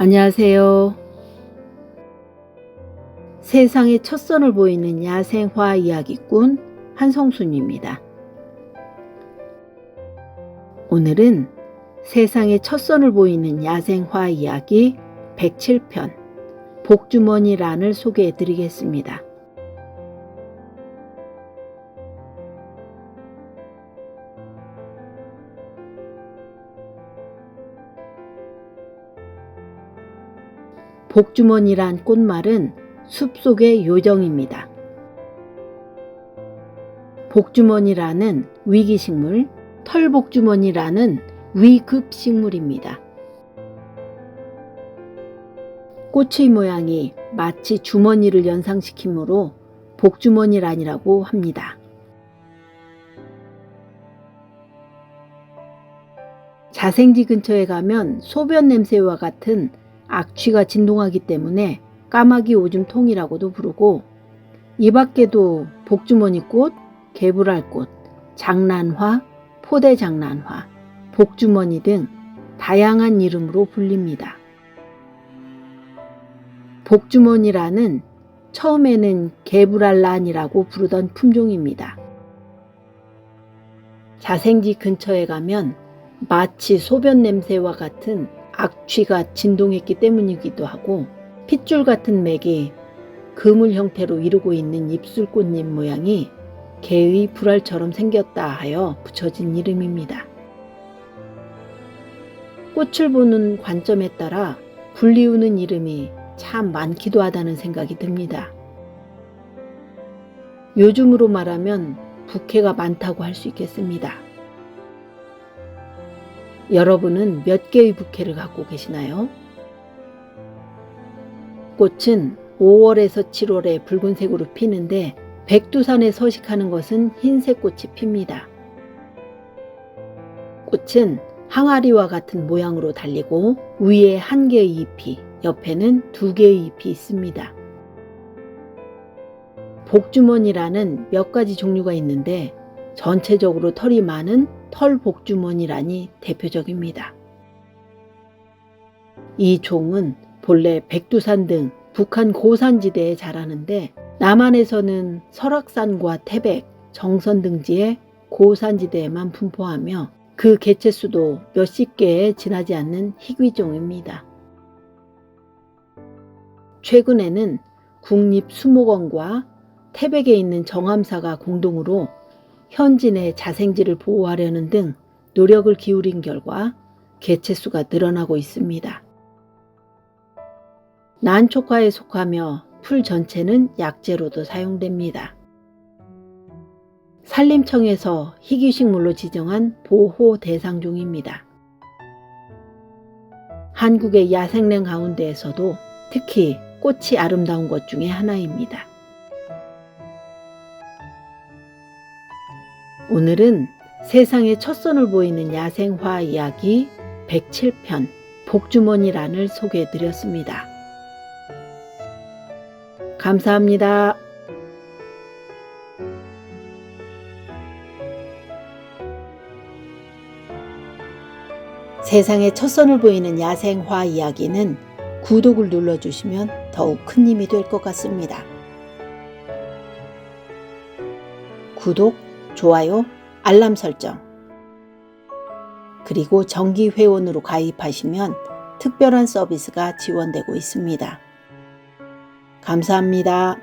안녕하세요. 세상의 첫 선을 보이는 야생화 이야기꾼 한성순입니다. 오늘은 세상의 첫 선을 보이는 야생화 이야기 107편 복주머니란을 소개해 드리겠습니다. 복주머니란 꽃말은 숲속의 요정입니다. 복주머니란은 위기식물, 털복주머니란은 위급식물입니다. 꽃의 모양이 마치 주머니를 연상시키므로 복주머니란이라고 합니다. 자생지 근처에 가면 소변 냄새와 같은 악취가 진동하기 때문에 까마귀 오줌통이라고도 부르고, 이 밖에도 복주머니꽃, 개불알꽃, 장난화, 포대장난화, 복주머니 등 다양한 이름으로 불립니다. 복주머니란은 처음에는 개불알란이라고 부르던 품종입니다. 자생지 근처에 가면 마치 소변 냄새와 같은 악취가 진동했기 때문이기도 하고, 핏줄 같은 맥이 그물 형태로 이루고 있는 입술꽃잎 모양이 개의 불알처럼 생겼다 하여 붙여진 이름입니다. 꽃을 보는 관점에 따라 불리우는 이름이 참 많기도 하다는 생각이 듭니다. 요즘으로 말하면 부캐가 많다고 할 수 있겠습니다. 여러분은 몇 개의 부캐를 갖고 계시나요? 꽃은 5월에서 7월에 붉은색으로 피는데, 백두산에 서식하는 것은 흰색 꽃이 핍니다. 꽃은 항아리와 같은 모양으로 달리고 위에 한 개의 잎이, 옆에는 두 개의 잎이 있습니다. 복주머니란은 몇 가지 종류가 있는데 전체적으로 털이 많은 털복주머니란이 대표적입니다. 이 종은 본래 백두산 등 북한 고산지대에 자라는데, 남한에서는 설악산과 태백, 정선 등지의 고산지대에만 분포하며 그 개체수도 몇십 개에 지나지 않는 희귀종입니다. 최근에는 국립수목원과 태백에 있는 정암사가 공동으로 현진의 자생지를 보호하려는 등 노력을 기울인 결과 개체수가 늘어나고 있습니다. 난촉화에 속하며 풀 전체는 약재로도 사용됩니다. 산림청에서 희귀식물로 지정한 보호 대상종입니다. 한국의 야생랭 가운데에서도 특히 꽃이 아름다운 것 중에 하나입니다. 오늘은 세상의 첫 선을 보이는 야생화 이야기 107편 복주머니란을 소개해 드렸습니다. 감사합니다. 세상의 첫 선을 보이는 야생화 이야기는 구독을 눌러주시면 더욱 큰 힘이 될 것 같습니다. 구독, 좋아요, 알람 설정, 그리고 정기 회원으로 가입하시면 특별한 서비스가 지원되고 있습니다. 감사합니다.